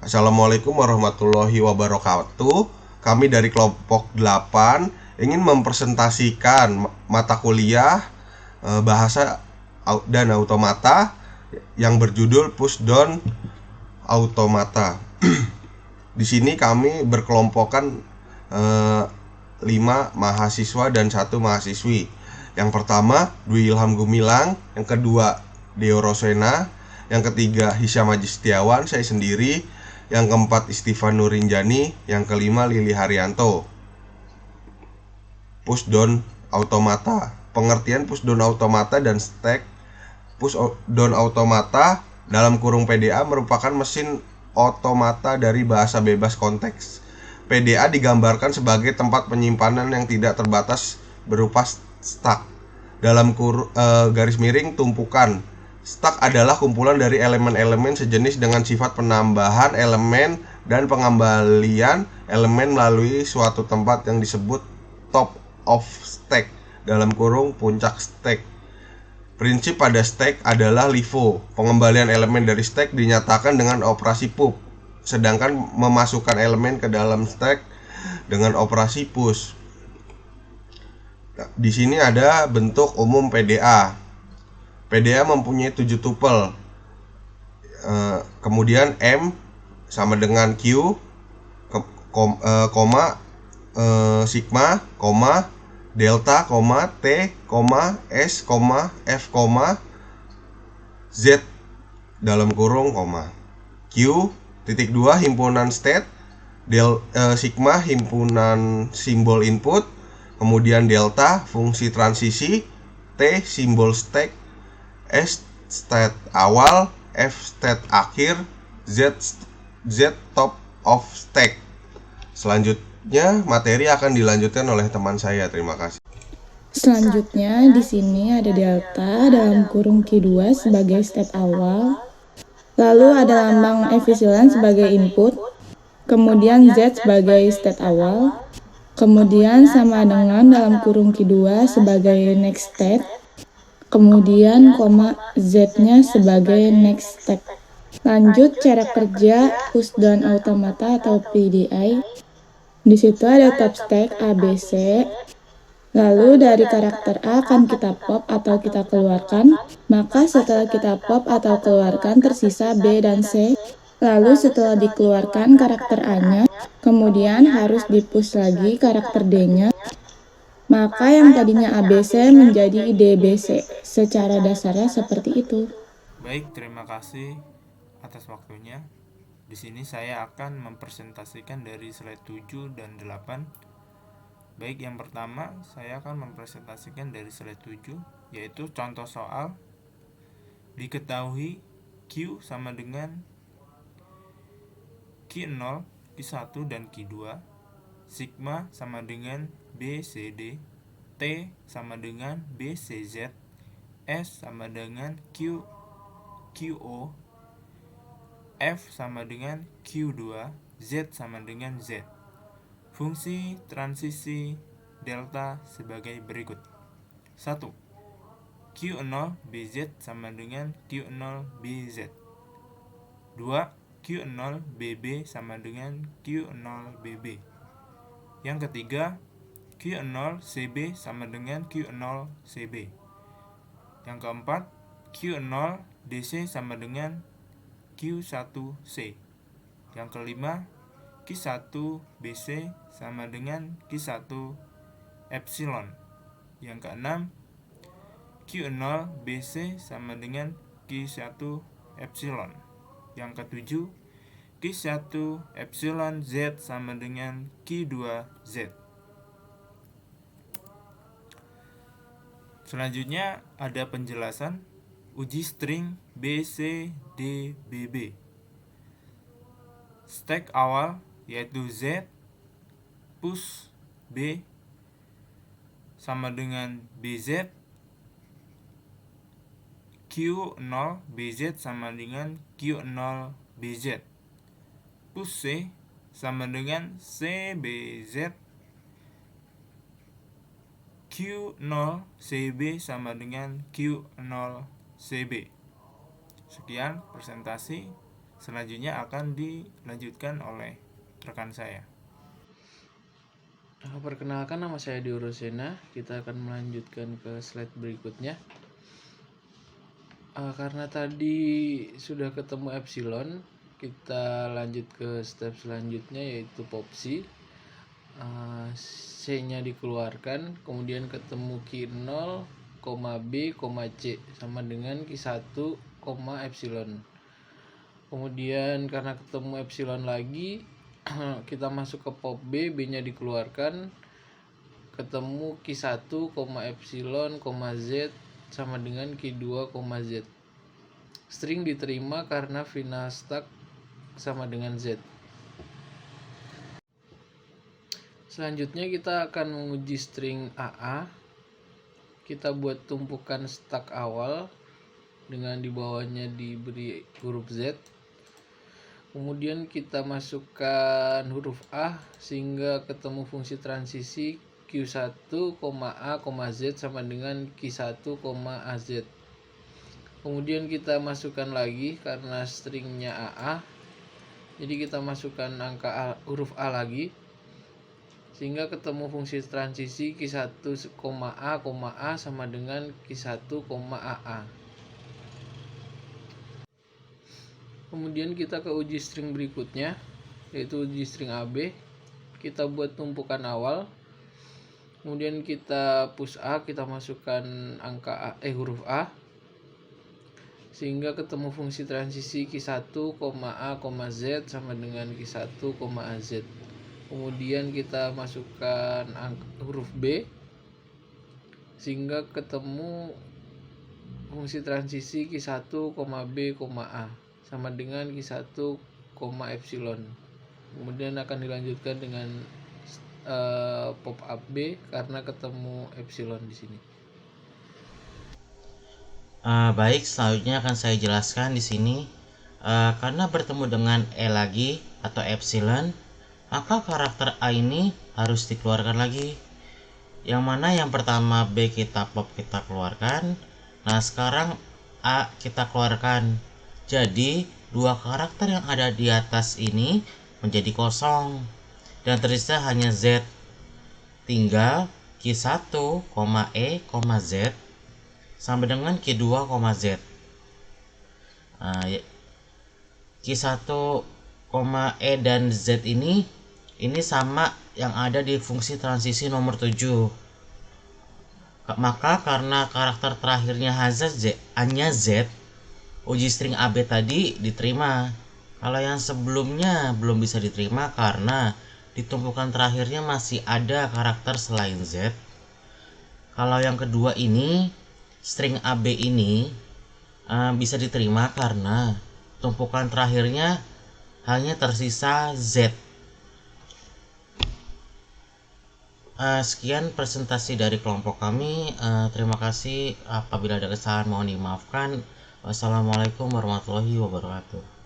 Assalamualaikum warahmatullahi wabarakatuh. Kami dari kelompok 8 ingin mempresentasikan mata kuliah bahasa dan automata yang berjudul Pushdown Automata. Di sini kami berkelompokkan 5 mahasiswa dan 1 mahasiswi. Yang pertama Dwi Ilham Gumilang, yang kedua Deo Rosena, yang ketiga Hisyam Haji Setiawan, saya sendiri, yang keempat Istifan Nurinjani, yang kelima Lili Haryanto. Pushdown Automata. Pengertian pushdown automata dan stack. Pushdown automata dalam kurung PDA merupakan mesin otomata dari bahasa bebas konteks. PDA digambarkan sebagai tempat penyimpanan yang tidak terbatas berupa stack. Dalam garis miring tumpukan. Stack adalah kumpulan dari elemen-elemen sejenis dengan sifat penambahan elemen dan pengembalian elemen melalui suatu tempat yang disebut top of stack dalam kurung puncak stack. Prinsip pada stack adalah LIFO. Pengembalian elemen dari stack dinyatakan dengan operasi pub, sedangkan memasukkan elemen ke dalam stack dengan operasi push. Di sini ada bentuk umum PDA. PDA mempunyai 7 tupel. Kemudian M sama dengan Q, koma, sigma, koma, delta, koma, T, koma, S, koma, F, koma, Z dalam kurung, koma. Q, titik 2 himpunan state, sigma himpunan simbol input, kemudian delta fungsi transisi, T simbol stack, S state awal, F state akhir, Z top of stack. Selanjutnya materi akan dilanjutkan oleh teman saya. Terima kasih. Selanjutnya di sini ada delta dalam kurung Q2 sebagai state awal. Lalu ada lambang efisien sebagai input. Kemudian Z sebagai state awal. Kemudian sama dengan dalam kurung Q2 sebagai next state. Kemudian koma Z-nya sebagai next step. Lanjut cara kerja pushdown automata atau PDI. Di situ ada top stack ABC. Lalu dari karakter A akan kita pop atau kita keluarkan. Maka setelah kita pop atau keluarkan tersisa B dan C. Lalu setelah dikeluarkan karakter A-nya, kemudian harus di-push lagi karakter D-nya. Maka yang tadinya ABC menjadi DBC. Secara dasarnya seperti itu. Baik, terima kasih atas waktunya. Di sini saya akan mempresentasikan dari slide 7 dan 8. Baik, yang pertama saya akan mempresentasikan dari slide 7, yaitu contoh soal. Diketahui Q sama dengan Q0, Q1 dan Q2. Sigma sama dengan BCD, T sama dengan BCZ, S sama dengan QO, F sama dengan Q2, Z sama dengan Z. Fungsi transisi delta sebagai berikut. 1. Q0 BZ sama dengan Q0 BZ. 2. Q0 BB sama dengan Q0 BB. Yang ketiga, Q0 CB sama dengan Q0 CB. Yang keempat, Q0 DC sama dengan Q1 C. Yang kelima, Q1 BC sama dengan Q1 epsilon. Yang keenam, Q0 BC sama dengan Q1 epsilon. Yang ketujuh, Q1 epsilon Z sama dengan Q2 Z. Selanjutnya ada penjelasan uji string BCDBB. Stack awal yaitu Z push B sama dengan BZ, Q0 BZ sama dengan Q0 BZ. Push C sama dengan CBZ, Q0 CB sama dengan Q0 CB. Sekian presentasi. Selanjutnya akan dilanjutkan oleh rekan saya. Perkenalkan, nama saya Diuro Sena. Kita akan melanjutkan ke slide berikutnya. Karena tadi sudah ketemu epsilon, kita lanjut ke step selanjutnya, yaitu popsi. C-nya dikeluarkan, kemudian ketemu Q0, B, C sama dengan Q1, epsilon. Kemudian karena ketemu epsilon lagi, kita masuk ke pop B, B-nya dikeluarkan, ketemu Q1, epsilon, Z sama dengan Q2, Z. String diterima karena final stack sama dengan Z. Selanjutnya kita akan menguji string AA. Kita buat tumpukan stack awal dengan di bawahnya diberi huruf Z. Kemudian kita masukkan huruf A sehingga ketemu fungsi transisi Q1, A, Z sama dengan Q1, AZ. Kemudian kita masukkan lagi karena stringnya AA. Jadi kita masukkan huruf A lagi sehingga ketemu fungsi transisi Q1, A, sama dengan Q1, AA. Kemudian kita ke uji string berikutnya, yaitu uji string AB. Kita buat tumpukan awal, kemudian kita push A, kita masukkan huruf A sehingga ketemu fungsi transisi Q1, A, Z sama dengan Q1, AZ. Kemudian kita masukkan huruf B sehingga ketemu fungsi transisi Q1, B, A sama dengan Q1, epsilon. Kemudian akan dilanjutkan dengan pop up B karena ketemu epsilon di sini. Baik, selanjutnya akan saya jelaskan di sini. Karena bertemu dengan E lagi atau epsilon, maka karakter A ini harus dikeluarkan lagi. Yang mana yang pertama B kita keluarkan. Nah, sekarang A kita keluarkan. Jadi dua karakter yang ada di atas ini menjadi kosong dan tersisa hanya Z. Tinggal Q1, E, Z sama dengan Q2, Z. Q1, E dan Z ini sama yang ada di fungsi transisi nomor 7. Maka karena karakter terakhirnya hanya Z, uji string AB tadi diterima. Kalau yang sebelumnya belum bisa diterima karena di tumpukan terakhirnya masih ada karakter selain Z. Kalau yang kedua ini, string AB ini bisa diterima karena tumpukan terakhirnya hanya tersisa Z. Sekian presentasi dari kelompok kami. Terima kasih. Apabila ada kesalahan mohon dimaafkan. Wassalamualaikum warahmatullahi wabarakatuh.